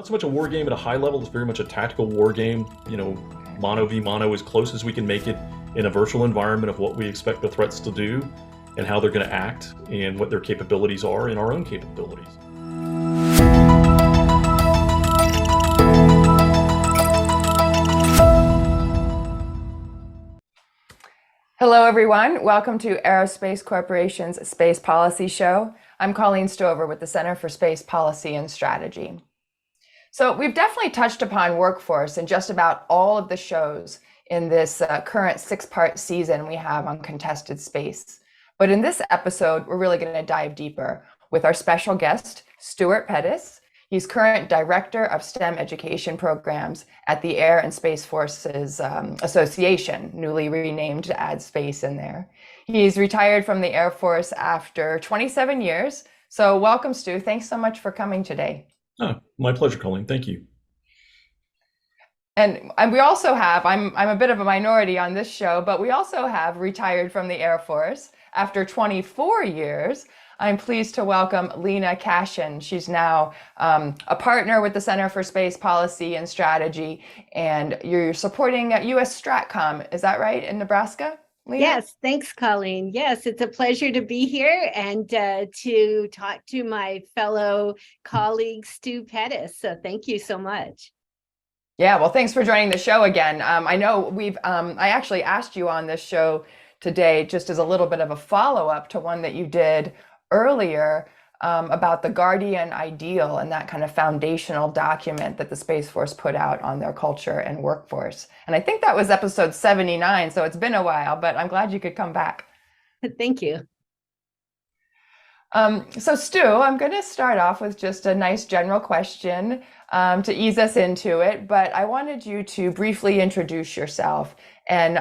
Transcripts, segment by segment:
Not so much a war game at a high level, it's very much a tactical war game, mono v mono, as close as we can make it in a virtual environment of what we expect the threats to do and how they're going to act and what their capabilities are and our own capabilities. Hello, everyone. Welcome to Aerospace Corporation's Space Policy Show. I'm Colleen Stover with the Center for Space Policy and Strategy. So we've definitely touched upon workforce in just about all of the shows in this current 6-part season we have on contested space. But in this episode, we're really going to dive deeper with our special guest, Stuart Pettis. He's current Director of STEM Education Programs at the Air and Space Forces Association, newly renamed to add space in there. He's retired from the Air Force after 27 years. So welcome, Stu. Thanks so much for coming today. Oh, my pleasure, Colleen. Thank you. And we also have, I'm a bit of a minority on this show, but we also have retired from the Air Force after 24 years. I'm pleased to welcome Lena Cashin. She's now a partner with the Center for Space Policy and Strategy, and you're supporting US Stratcom. Is that right, in Nebraska? Lena? Yes, thanks, Colleen. Yes, it's a pleasure to be here and to talk to my fellow colleague, Stu Pettis. So thank you so much. Yeah, well, thanks for joining the show again. I know I actually asked you on this show today just as a little bit of a follow-up to one that you did earlier about the Guardian Ideal and that kind of foundational document that the Space Force put out on their culture and workforce. And I think that was episode 79, so it's been a while, but I'm glad you could come back. Thank you. So Stu, I'm going to start off with just a nice general question to ease us into it, but I wanted you to briefly introduce yourself and,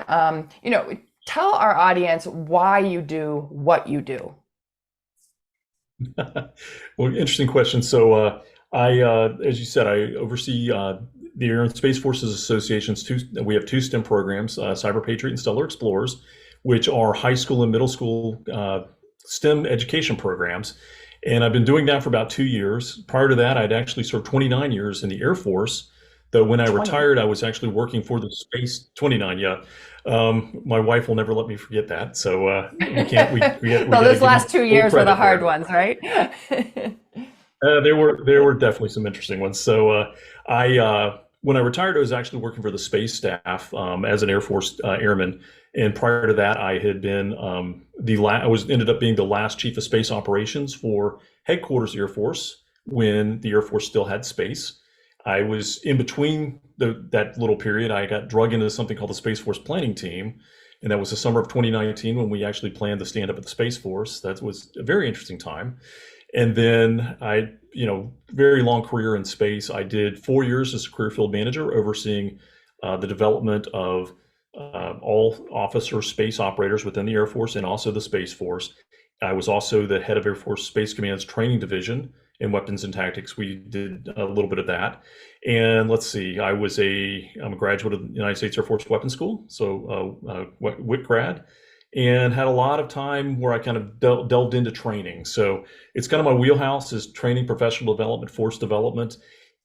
tell our audience why you do what you do. Well, interesting question. So as you said, I oversee the Air and Space Forces Association's we have two STEM programs, Cyber Patriot and Stellar Explorers, which are high school and middle school STEM education programs. And I've been doing that for about 2 years. Prior to that, I'd actually served 29 years in the Air Force. Though when I retired, I was actually working for the space, 29, yeah. My wife will never let me forget that. So we can't, well, those last 2 years were the hard ones, right? There were definitely some interesting ones. So when I retired, I was actually working for the space staff as an Air Force airman. And prior to that, I had been ended up being the last chief of space operations for headquarters Air Force when the Air Force still had space. I was in between that little period. I got drug into something called the Space Force Planning Team, and that was the summer of 2019 when we actually planned to stand up at the Space Force. That was a very interesting time. And then very long career in space. I did 4 years as a career field manager, overseeing the development of all officer space operators within the Air Force and also the Space Force. I was also the head of Air Force Space Command's training division in weapons and tactics. We did a little bit of that. And let's see, I'm a graduate of the United States Air Force Weapons School, so WIC grad, and had a lot of time where I kind of delved into training. So it's kind of my wheelhouse is training, professional development, force development.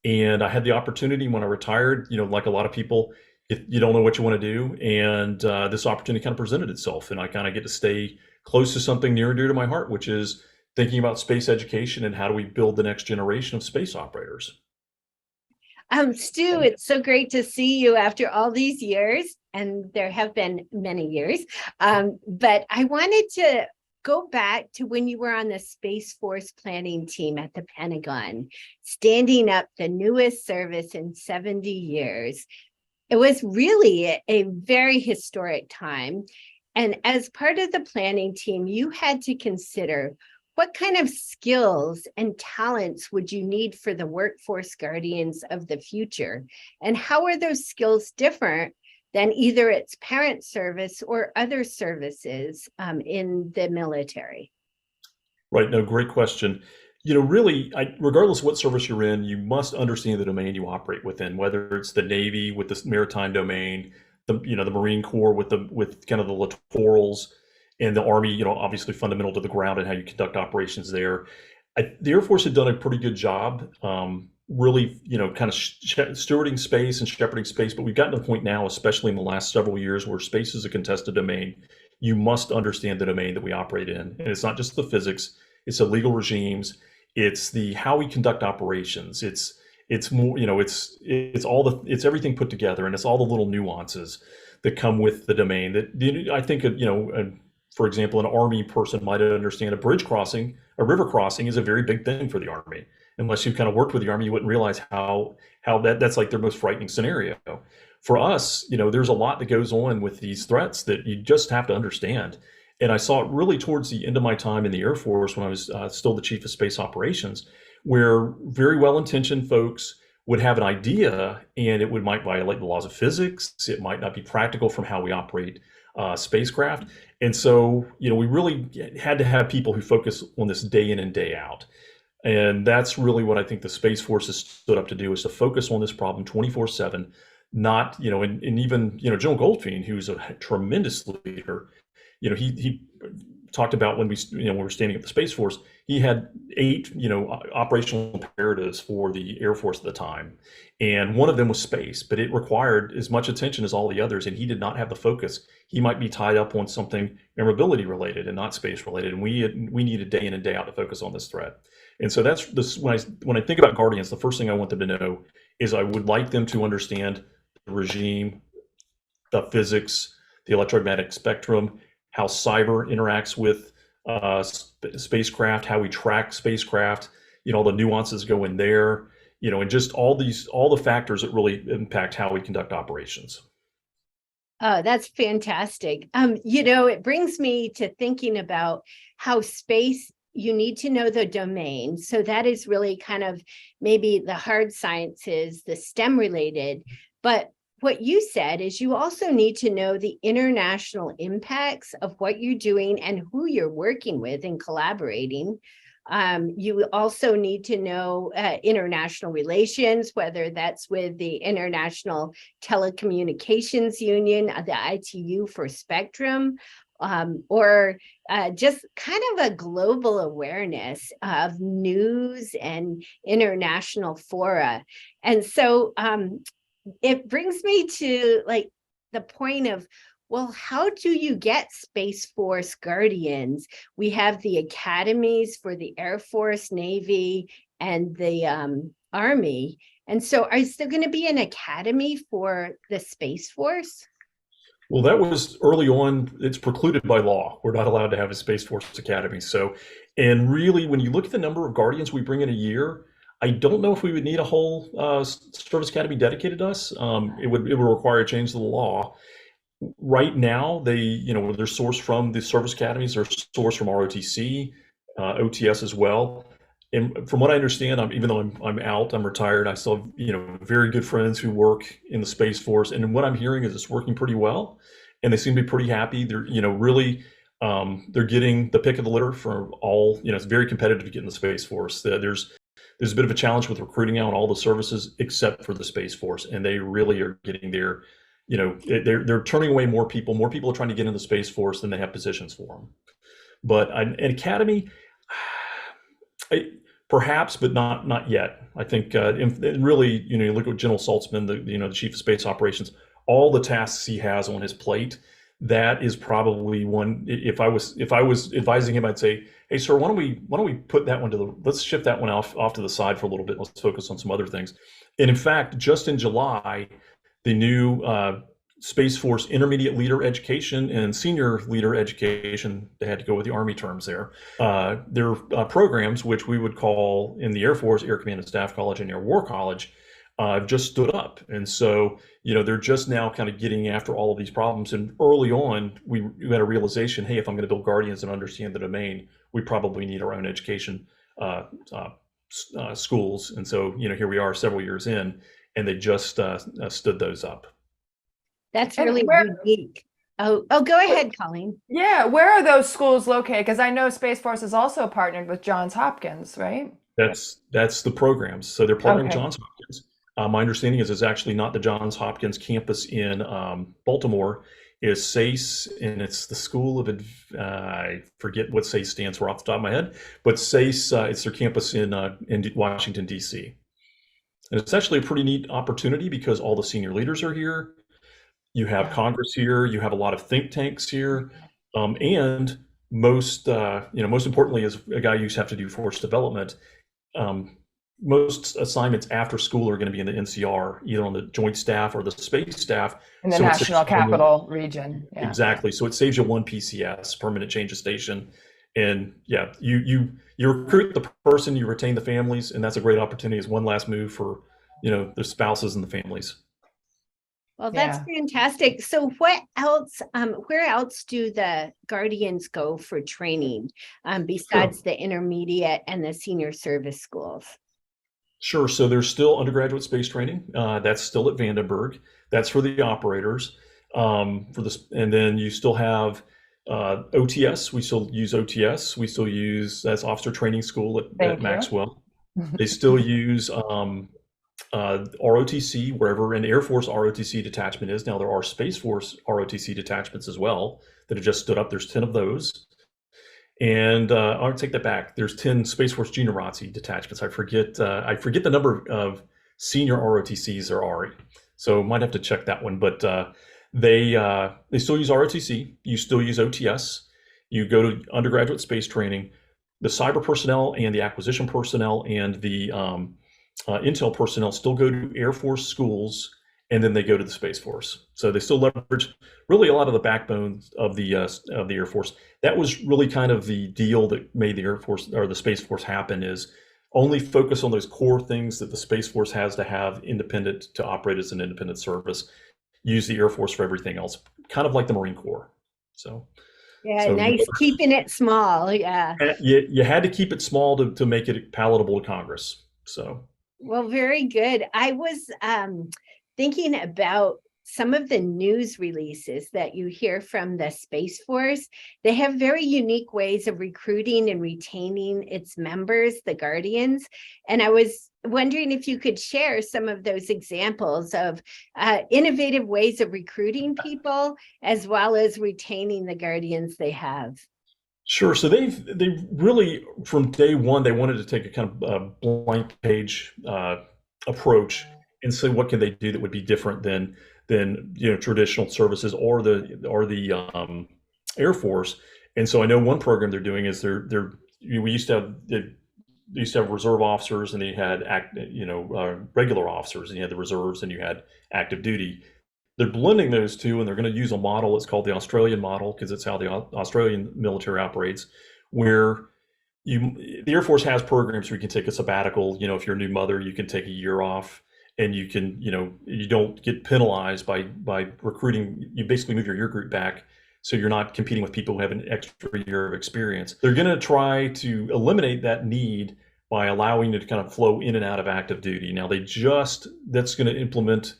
And I had the opportunity when I retired, like a lot of people, if you don't know what you want to do, and this opportunity kind of presented itself, and I kind of get to stay close to something near and dear to my heart, which is thinking about space education and how do we build the next generation of space operators. Stu, it's so great to see you after all these years, and there have been many years. But I wanted to go back to when you were on the Space Force planning team at the Pentagon, standing up the newest service in 70 years. It was really a very historic time. And as part of the planning team, you had to consider what kind of skills and talents would you need for the workforce guardians of the future? And how are those skills different than either its parent service or other services in the military? Right, no, great question. Really, regardless of what service you're in, you must understand the domain you operate within, whether it's the Navy with the maritime domain, the Marine Corps with kind of the littorals, and the Army, obviously fundamental to the ground and how you conduct operations there. The Air Force had done a pretty good job really, kind of stewarding space and shepherding space. But we've gotten to the point now, especially in the last several years, where space is a contested domain. You must understand the domain that we operate in. And it's not just the physics, it's the legal regimes, it's the how we conduct operations. It's more, it's everything put together, and it's all the little nuances that come with the domain that I think, for example, an Army person might understand a bridge crossing, a river crossing is a very big thing for the Army. Unless you've kind of worked with the Army, you wouldn't realize how that's like their most frightening scenario. For us, there's a lot that goes on with these threats that you just have to understand. And I saw it really towards the end of my time in the Air Force when I was still the chief of space operations, where very well-intentioned folks would have an idea and it might violate the laws of physics. It might not be practical from how we operate spacecraft. And so, we really had to have people who focus on this day in and day out. And that's really what I think the Space Force has stood up to do, is to focus on this problem 24/7, not, and even, General Goldfein, who's a tremendous leader, he talked about when we were standing up the Space Force, he had 8, operational imperatives for the Air Force at the time. And one of them was space, but it required as much attention as all the others. And he did not have the focus. He might be tied up on something air mobility related and not space related. And we needed day in and day out to focus on this threat. And so that's this, when I think about Guardians, the first thing I want them to know is I would like them to understand the regime, the physics, the electromagnetic spectrum, how cyber interacts with spacecraft, how we track spacecraft, all the nuances go in there, and just all the factors that really impact how we conduct operations. Oh, that's fantastic. It brings me to thinking about how space, you need to know the domain. So that is really kind of maybe the hard sciences, the STEM related. But what you said is you also need to know the international impacts of what you're doing and who you're working with and collaborating. You also need to know international relations, whether that's with the International Telecommunications Union, the ITU for Spectrum, or just kind of a global awareness of news and international fora. And so it brings me to like the point of, well, how do you get Space Force Guardians? We have the academies for the Air Force, Navy, and the Army. And so is there going to be an academy for the Space Force? Well, that was early on. It's precluded by law. We're not allowed to have a Space Force Academy. So, and really, when you look at the number of Guardians we bring in a year, I don't know if we would need a whole service academy dedicated to us. It would require a change to the law. Right now, they're sourced from the service academies. They're sourced from ROTC, OTS as well. And from what I understand, even though I'm retired, I still have, very good friends who work in the Space Force. And what I'm hearing is it's working pretty well, and they seem to be pretty happy. They're, really, they're getting the pick of the litter for all. It's very competitive to get in the Space Force. There's a bit of a challenge with recruiting out all the services except for the Space Force, and they really are getting there. They're turning away more people. More people are trying to get in the Space Force than they have positions for them. But an academy, perhaps, but not yet. I think, and really, you look at General Saltzman, the chief of space operations, all the tasks he has on his plate. That is probably one. If I was advising him, I'd say, hey, sir, why don't we put that one let's shift that one off to the side for a little bit. Let's focus on some other things. And in fact, just in July, the new Space Force Intermediate Leader Education and Senior Leader Education, they had to go with the Army terms there. Their programs, which we would call in the Air Force Air Command and Staff College and Air War College, just stood up. And so, they're just now kind of getting after all of these problems. And early on, we had a realization, hey, if I'm going to build Guardians and understand the domain, we probably need our own education schools. And so, here we are several years in, and they just stood those up. That's really unique. Oh, go ahead, Colleen. Yeah, where are those schools located? Because I know Space Force is also partnered with Johns Hopkins, right? That's the programs. So they're partnering with Johns Hopkins. My understanding is it's actually not the Johns Hopkins campus in Baltimore. Is SACE, and it's the School of I forget what SACE stands for off the top of my head, but SACE, it's their campus in Washington D.C. And it's actually a pretty neat opportunity because all the senior leaders are here. You have Yeah. Congress here. You have a lot of think tanks here, and most importantly, as a guy who used to have to do force development, um, most assignments after school are going to be in the NCR, either on the joint staff or the space staff. In the So it saves national you one, capital region. Yeah. exactly. So it saves you one PCS, permanent change of station, and yeah, you recruit the person, you retain the families, and that's a great opportunity as one last move for the spouses and the families. Well, that's Yeah. fantastic. So what else, where else do the Guardians go for training Sure. besides the intermediate and the senior service schools? Sure. So there's still undergraduate space training. That's still at Vandenberg. That's for the operators. For this, and then you still have OTS. We still use OTS. We still use that's Officer Training School at Thank you. Maxwell. They still use ROTC wherever an Air Force ROTC detachment is. Now there are Space Force ROTC detachments as well that have just stood up. There's 10 of those. And I'll take that back. There's 10 Space Force Junior ROTC detachments. I forget the number of senior ROTCs there are. So might have to check that one. But they still use ROTC. You still use OTS. You go to undergraduate space training. The cyber personnel and the acquisition personnel and the intel personnel still go to Air Force schools, and then they go to the Space Force. So they still leverage really a lot of the backbone of the Air Force. That was really kind of the deal that made the Air Force or the Space Force happen, is only focus on those core things that the Space Force has to have independent to operate as an independent service. Use the Air Force for everything else, kind of like the Marine Corps. So Yeah, so nice, keeping it small. Yeah. you had to keep it small to make it palatable to Congress. So. Well, very good. I was thinking about some of the news releases that you hear from the Space Force. They have very unique ways of recruiting and retaining its members, the Guardians. And I was wondering if you could share some of those examples of innovative ways of recruiting people, as well as retaining the Guardians they have. Sure. So they've really from day one they wanted to take a kind of blank page approach and say what can they do that would be different than traditional services or the Air Force. And so I know one program they're doing is we used to have they used to have reserve officers and they had regular officers, and you had the reserves and you had active duty. They're blending those two, and they're going to use a model. It's called the Australian model because it's how the Australian military operates, where the Air Force has programs where you can take a sabbatical. If you're a new mother, you can take a year off, and you can, you don't get penalized by recruiting. You basically move your year group back, so you're not competing with people who have an extra year of experience. They're going to try to eliminate that need by allowing you to kind of flow in and out of active duty. Now that's going to implement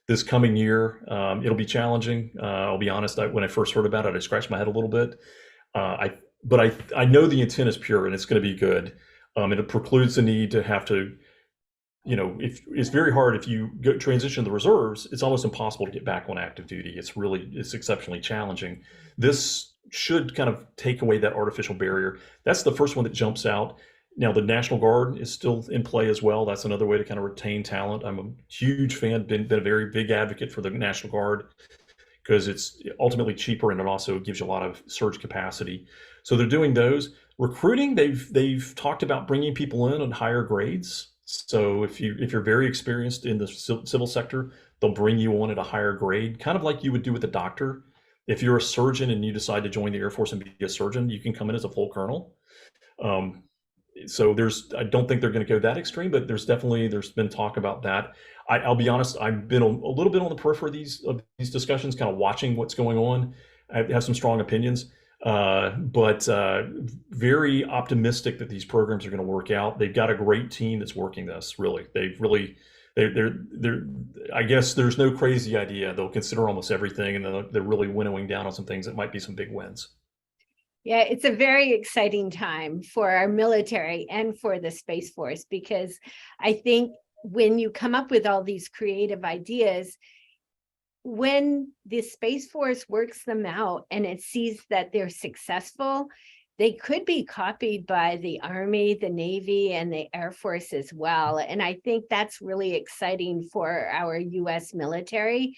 this coming year. It'll be challenging. I'll be honest. When I first heard about it, I scratched my head a little bit. But I know the intent is pure and it's going to be good. It precludes the need to have to, if it's very hard if you transition to the reserves, it's almost impossible to get back on active duty. It's exceptionally challenging. This should kind of take away that artificial barrier. That's the first one that jumps out. Now, the National Guard is still in play as well. That's another way to kind of retain talent. I'm a huge fan, been a very big advocate for the National Guard because it's ultimately cheaper and it also gives you a lot of surge capacity. So they're doing those. Recruiting, they've talked about bringing people in on higher grades. So if you're very experienced in the civil sector, they'll bring you on at a higher grade, kind of like you would do with a doctor. If you're a surgeon and you decide to join the Air Force and be a surgeon, you can come in as a full colonel. So I don't think they're going to go that extreme, but there's been talk about that. I'll be honest, I've been a little bit on the periphery of these discussions, kind of watching what's going on. I have some strong opinions, but very optimistic that these programs are going to work out. They've got a great team that's working this. Really, I guess there's no crazy idea. They'll consider almost everything, and they're really winnowing down on some things that might be some big wins. Yeah, it's a very exciting time for our military and for the Space Force, because I think when you come up with all these creative ideas, when the Space Force works them out and it sees that they're successful, they could be copied by the Army, the Navy, and the Air Force as well. And I think that's really exciting for our US military,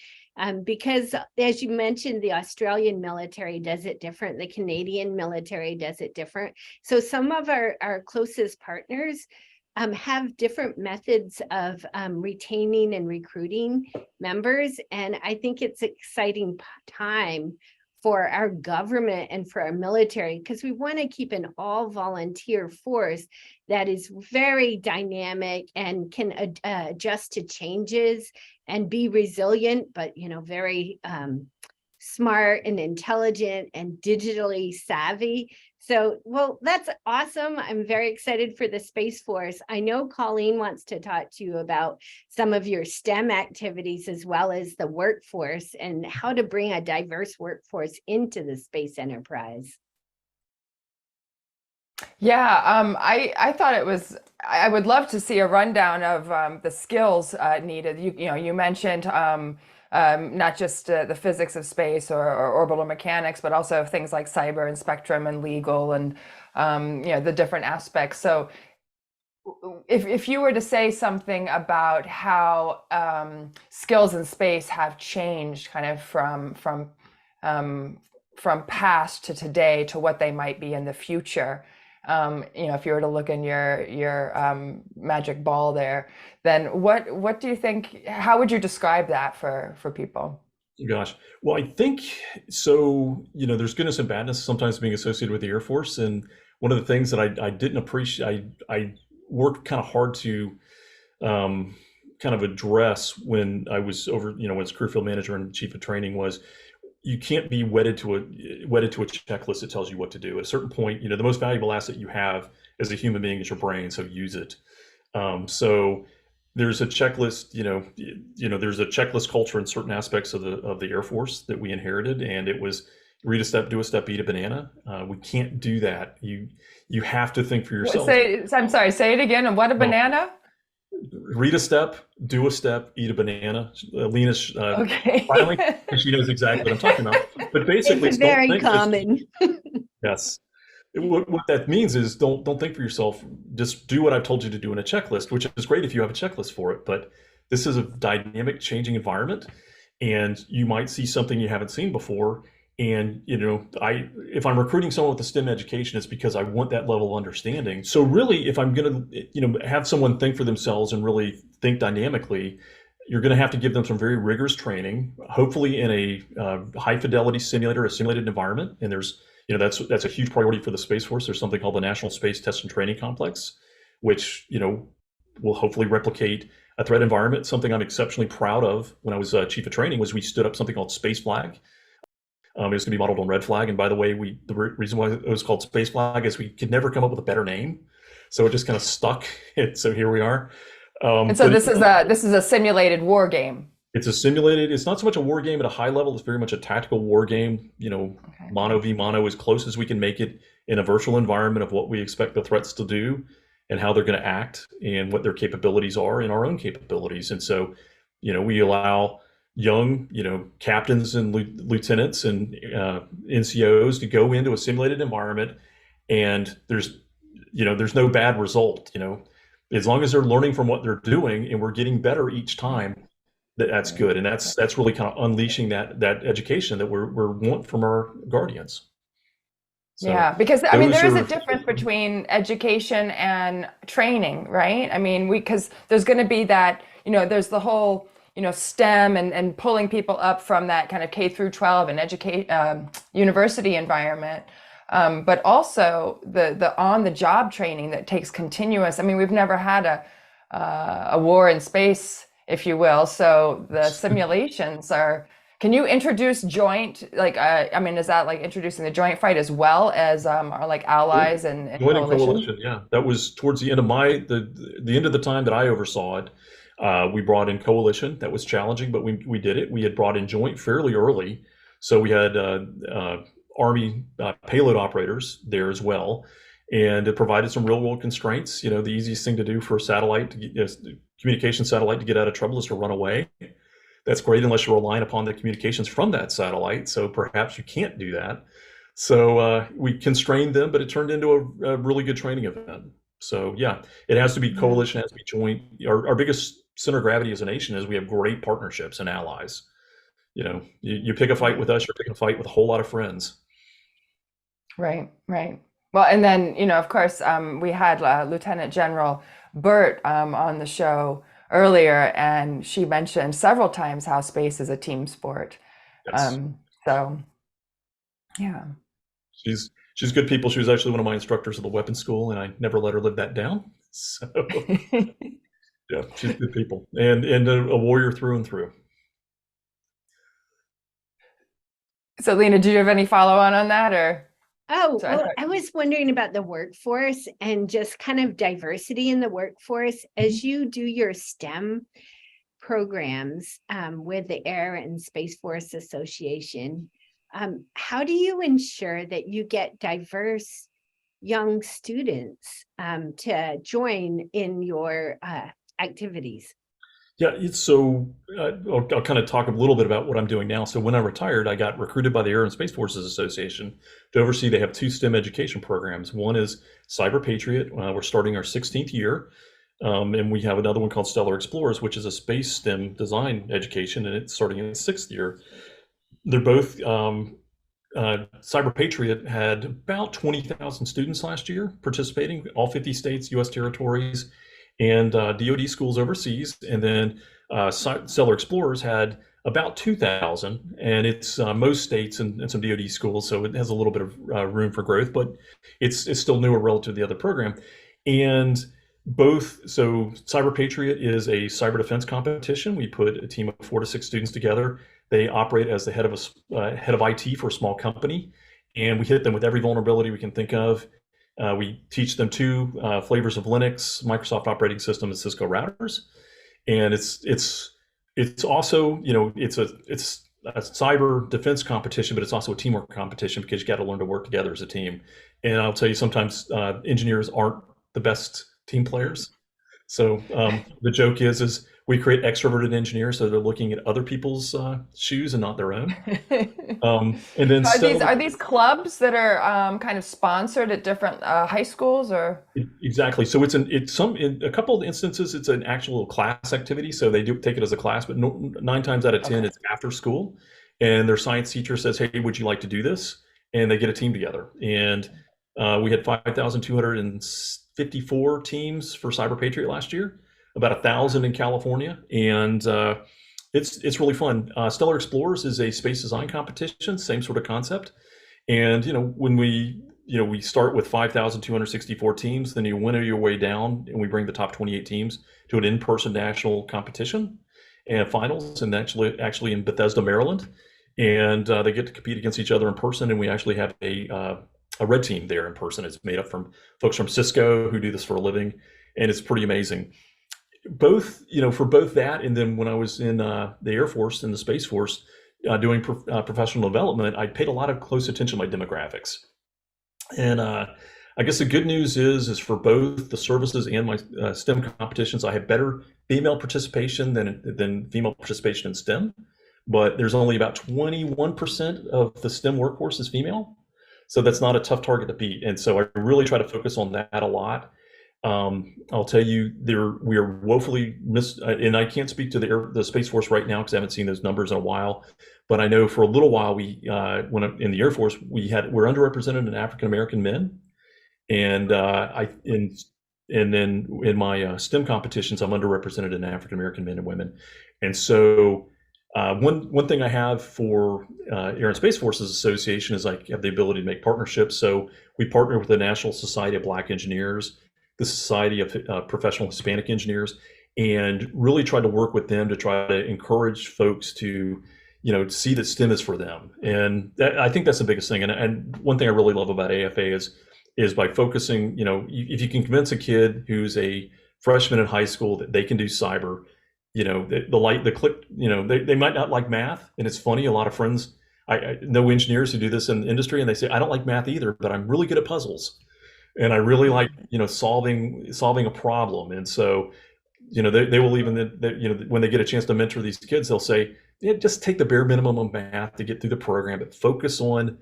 because as you mentioned, the Australian military does it different, the Canadian military does it different. So some of our closest partners have different methods of retaining and recruiting members. And I think it's an exciting time for our government and for our military, because we want to keep an all volunteer force that is very dynamic and can adjust to changes and be resilient, but very smart and intelligent and digitally savvy. So, well, that's awesome. I'm very excited for the Space Force. I know Colleen wants to talk to you about some of your STEM activities as well as the workforce and how to bring a diverse workforce into the space enterprise. Yeah, I thought it was, I would love to see a rundown of the skills needed. You mentioned not just the physics of space or orbital mechanics, but also things like cyber and spectrum and legal and the different aspects. So if you were to say something about how skills in space have changed kind of from past to today to what they might be in the future, if you were to look in your magic ball there, then what do you think, how would you describe that for people? Gosh, well, I think so, there's goodness and badness sometimes being associated with the Air Force. And one of the things that I didn't appreciate, I worked kind of hard to kind of address when I was over, as crew field manager and chief of training, was you can't be wedded to a checklist that tells you what to do. At a certain point, the most valuable asset you have as a human being is your brain, so use it. So there's a checklist, there's a checklist culture in certain aspects of the Air Force that we inherited, and it was read a step, do a step, eat a banana. We can't do that. You have to think for yourself. I'm sorry, say it again. And what a banana? Read a step, do a step, eat a banana. Lena's okay. Smiling, and she knows exactly what I'm talking about. But basically, it's very common. Yes. What that means is don't think for yourself. Just do what I've told you to do in a checklist, which is great if you have a checklist for it. But this is a dynamic, changing environment, and you might see something you haven't seen before. And if I'm recruiting someone with a STEM education, it's because I want that level of understanding. So really, if I'm going to have someone think for themselves and really think dynamically, you're going to have to give them some very rigorous training, hopefully in a high fidelity simulator, a simulated environment. And there's that's a huge priority for the Space Force. There's something called the National Space Test and Training Complex, which will hopefully replicate a threat environment. Something I'm exceptionally proud of when I was chief of training was we stood up something called Space Flag. It was going to be modeled on Red Flag. And by the way, the reason why it was called Space Flag is we could never come up with a better name. So it just kind of stuck. So here we are. And so this is a simulated war game. It's a simulated, it's not so much a war game at a high level. It's very much a tactical war game, okay. Mono v mono, as close as we can make it in a virtual environment of what we expect the threats to do and how they're going to act and what their capabilities are and our own capabilities. And so, we allow young, captains and lieutenants and NCOs to go into a simulated environment, and there's no bad result. As long as they're learning from what they're doing and we're getting better each time, that's good. And that's really kind of unleashing that education that we want from our guardians. So yeah, because there is a difference between education and training, right? because there's going to be that, there's the whole STEM and pulling people up from that kind of K through 12 and university environment. But also the on-the-job training that takes continuous. We've never had a war in space, if you will. So the simulations are. Can you introduce joint? Is that like introducing the joint fight as well as our allies and coalition? Yeah, that was towards the end of the end of the time that I oversaw it. We brought in coalition. That was challenging, but we did it. We had brought in joint fairly early. So we had Army payload operators there as well. And it provided some real world constraints. The easiest thing to do for a satellite, communication satellite, to get out of trouble is to run away. That's great unless you're relying upon the communications from that satellite. So perhaps you can't do that. So we constrained them, but it turned into a really good training event. So yeah, it has to be coalition, it has to be joint. Our biggest center of gravity as a nation is we have great partnerships and allies. You pick a fight with us, you're picking a fight with a whole lot of friends. Right, right. Well, and then, of course, we had Lieutenant General Burt on the show earlier, and she mentioned several times how space is a team sport. Yes. So, yeah. She's good people. She was actually one of my instructors at the weapons school, and I never let her live that down. So yeah, she's good people and a warrior through and through. So, Lena, do you have any follow-on that, or? Oh, Sorry. well, I was wondering about the workforce and just kind of diversity in the workforce as you do your STEM programs with the Air and Space Force Association. How do you ensure that you get diverse young students to join in your activities? Yeah, I'll kind of talk a little bit about what I'm doing now. So when I retired, I got recruited by the Air and Space Forces Association to oversee. They have two STEM education programs. One is Cyber Patriot. We're starting our 16th year. And we have another one called Stellar Explorers, which is a space STEM design education, and it's starting in its 6th year. They're both, Cyber Patriot had about 20,000 students last year participating, all 50 states, US territories, and DoD schools overseas. And then Stellar Explorers had about 2,000, and it's most states and some DoD schools, so it has a little bit of room for growth, but it's still newer relative to the other program. And so Cyber Patriot is a cyber defense competition. We put a team of 4 to 6 students together. They operate as the head of IT for a small company, and we hit them with every vulnerability we can think of. We teach them 2 flavors of Linux, Microsoft operating system, and Cisco routers. And it's also, it's a cyber defense competition, but it's also a teamwork competition because you got to learn to work together as a team. And I'll tell you, sometimes engineers aren't the best team players. So the joke is we create extroverted engineers, so they're looking at other people's shoes and not their own. And then are these clubs that are kind of sponsored at different high schools, or? Exactly. So in a couple of instances, it's an actual class activity. So they do take it as a class, but 9 times out of 10, it's after school, and their science teacher says, "Hey, would you like to do this?" And they get a team together. And we had 5,254 teams for Cyber Patriot last year, about 1,000 in California, and it's really fun. Stellar Explorers is a space design competition, same sort of concept. And when we start with 5,264 teams, then you winnow your way down, and we bring the top 28 teams to an in-person national competition and finals, and actually in Bethesda, Maryland. And they get to compete against each other in person, and we actually have a red team there in person. It's made up from folks from Cisco who do this for a living, and it's pretty amazing. For both that, and then when I was in the Air Force and the Space Force doing professional development, I paid a lot of close attention to my demographics. And I guess the good news is for both the services and my STEM competitions, I have better female participation than female participation in STEM. But there's only about 21% of the STEM workforce is female. So that's not a tough target to beat. And so I really try to focus on that a lot. I'll tell you, we are woefully missed, and I can't speak to the Space Force right now because I haven't seen those numbers in a while. But I know for a little while, when in the Air Force, we're underrepresented in African American men, and then in my STEM competitions, I'm underrepresented in African American men and women. And so one thing I have for Air and Space Forces Association is I have the ability to make partnerships. So we partner with the National Society of Black Engineers, the Society of Professional Hispanic Engineers, and really try to work with them to try to encourage folks to, see that STEM is for them. And I think that's the biggest thing. And one thing I really love about AFA is by focusing, if you can convince a kid who's a freshman in high school that they can do cyber, the click, they might not like math. And it's funny, a lot of friends, I know engineers who do this in the industry, and they say, I don't like math either, but I'm really good at puzzles. And I really like, solving a problem. And so, they will even, when they get a chance to mentor these kids, they'll say, yeah, just take the bare minimum of math to get through the program, but focus on,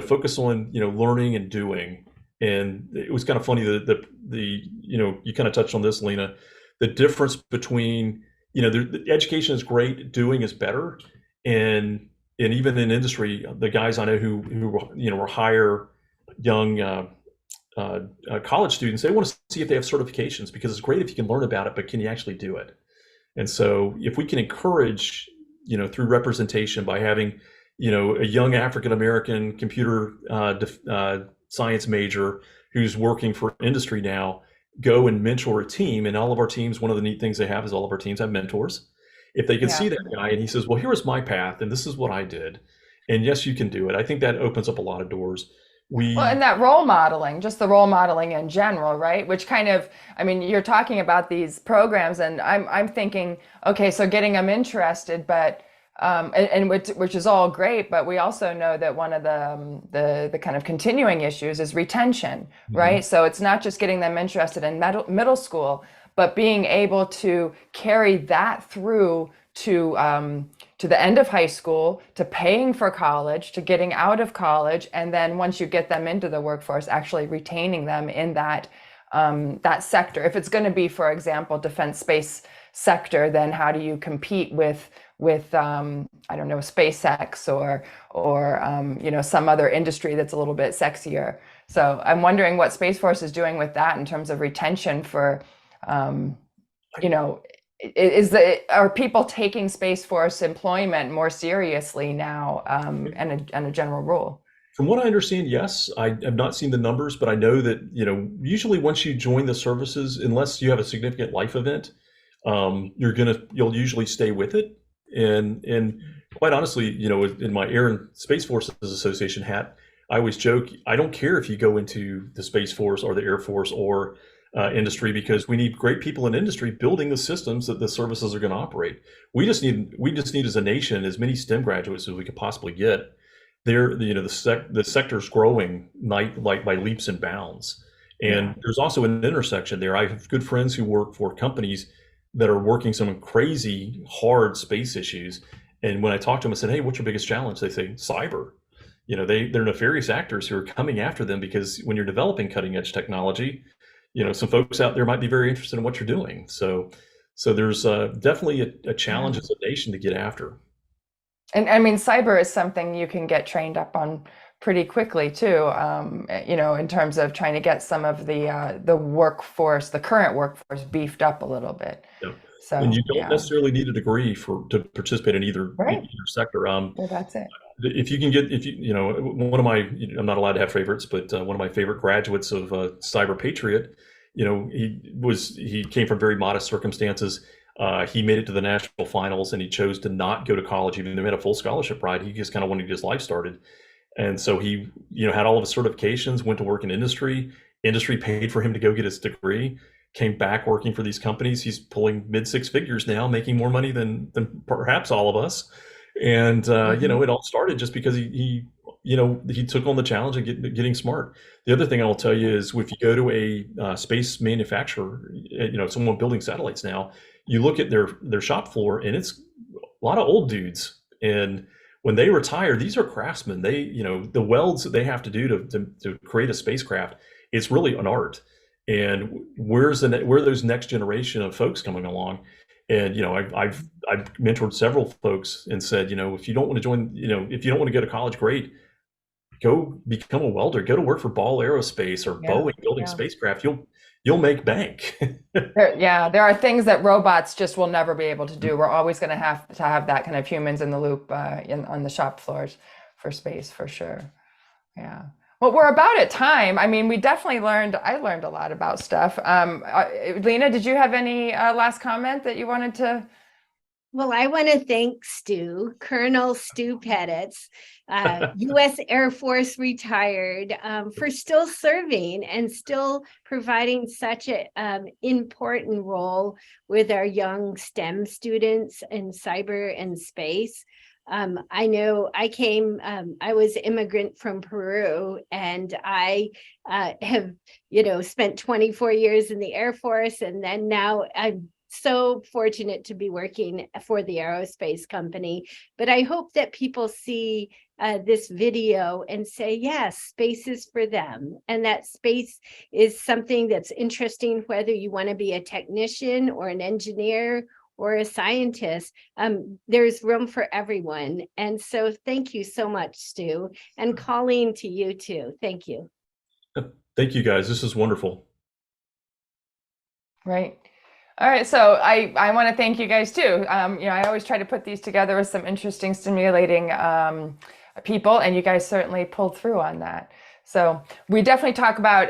focus on, learning and doing. And it was kind of funny that you kind of touched on this, Lena, the difference between, the education is great, doing is better. And even in industry, the guys I know who were hire young college students, they want to see if they have certifications, because it's great if you can learn about it, but can you actually do it? And so if we can encourage, through representation by having, a young African American computer science major who's working for industry now, go and mentor a team. And all of our teams, one of the neat things they have is all of our teams have mentors. If they can see that guy and he says, well, here was my path and this is what I did, and yes, you can do it, I think that opens up a lot of doors. And that role modeling, just the role modeling in general, right? Which kind of, I mean, you're talking about these programs, and I'm thinking, okay, so getting them interested, but which is all great, but we also know that one of the kind of continuing issues is retention, right? So it's not just getting them interested in middle school, but being able to carry that through to the end of high school, to paying for college, to getting out of college, and then once you get them into the workforce, actually retaining them in that sector. If it's going to be, for example, defense space sector, then how do you compete with I don't know, SpaceX or some other industry that's a little bit sexier? So I'm wondering what Space Force is doing with that in terms of retention for are people taking Space Force employment more seriously now, and a general rule? From what I understand, yes. I have not seen the numbers, but I know that, usually once you join the services, unless you have a significant life event, you'll usually stay with it. And quite honestly, in my Air and Space Forces Association hat, I always joke, I don't care if you go into the Space Force or the Air Force or industry, because we need great people in industry building the systems that the services are going to operate. We just need as a nation as many STEM graduates as we could possibly get. The sector's growing by leaps and bounds. And there's also an intersection there. I have good friends who work for companies that are working some crazy hard space issues. And when I talk to them, I said, hey, what's your biggest challenge? They say cyber. They're nefarious actors who are coming after them, because when you're developing cutting edge technology, some folks out there might be very interested in what you're doing. So there's definitely a challenge as a nation to get after. And I mean, cyber is something you can get trained up on pretty quickly too, in terms of trying to get some of the workforce, the current workforce, beefed up a little bit. Yep. So, and you don't necessarily need a degree to participate in either sector. Well, that's it. If you can get, one of my, I'm not allowed to have favorites, but one of my favorite graduates of Cyber Patriot, he came from very modest circumstances. He made it to the national finals, and he chose to not go to college, even though he had a full scholarship ride. He just kind of wanted to get his life started. And so he, had all of his certifications, went to work in industry. Industry paid for him to go get his degree, came back working for these companies. He's pulling mid-six figures now, making more money than perhaps all of us. And, it all started just because he took on the challenge of getting smart. The other thing I will tell you is, if you go to a space manufacturer, someone building satellites now, you look at their shop floor, and it's a lot of old dudes. And when they retire, these are craftsmen. They, the welds that they have to do to create a spacecraft, it's really an art. And where are those next generation of folks coming along? And I've mentored several folks and said, if you don't want to join, if you don't want to go to college, great, go become a welder, go to work for Ball Aerospace or Boeing building spacecraft. You'll make bank. There are things that robots just will never be able to do. We're always going to have that kind of humans in the loop on the shop floors for space, for sure. Yeah. Well, we're about at time. I mean, we definitely I learned a lot about stuff. Lena, did you have any last comment that you wanted to? Well, I want to thank Stu, Colonel Stu Pettis, U.S. Air Force retired, for still serving and still providing such an important role with our young STEM students in cyber and space. I know I was immigrant from Peru, and I have, spent 24 years in the Air Force, and then now I'm so fortunate to be working for the aerospace company. But I hope that people see this video and say, yes, space is for them. And that space is something that's interesting, whether you want to be a technician or an engineer or a scientist. There's room for everyone. And so thank you so much, Stu, and Colleen, to you too. Thank you. Thank you, guys. This is wonderful. Right. All right, so I want to thank you guys too. I always try to put these together with some interesting, stimulating people, and you guys certainly pulled through on that. So we definitely talk about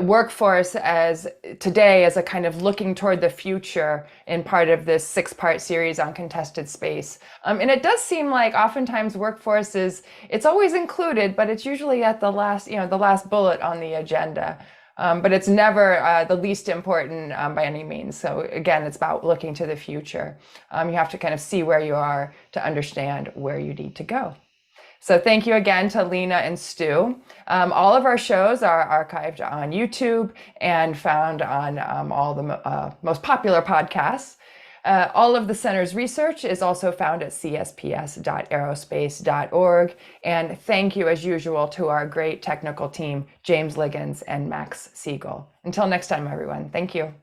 workforce as today as a kind of looking toward the future in part of this 6-part series on contested space. And it does seem like oftentimes workforce it's always included, but it's usually at the last, the last bullet on the agenda. But it's never the least important by any means. So again, it's about looking to the future. You have to kind of see where you are to understand where you need to go. So thank you again to Lena and Stu. All of our shows are archived on YouTube and found on all the most popular podcasts. All of the center's research is also found at csps.aerospace.org. And thank you, as usual, to our great technical team, James Liggins and Max Siegel. Until next time, everyone. Thank you.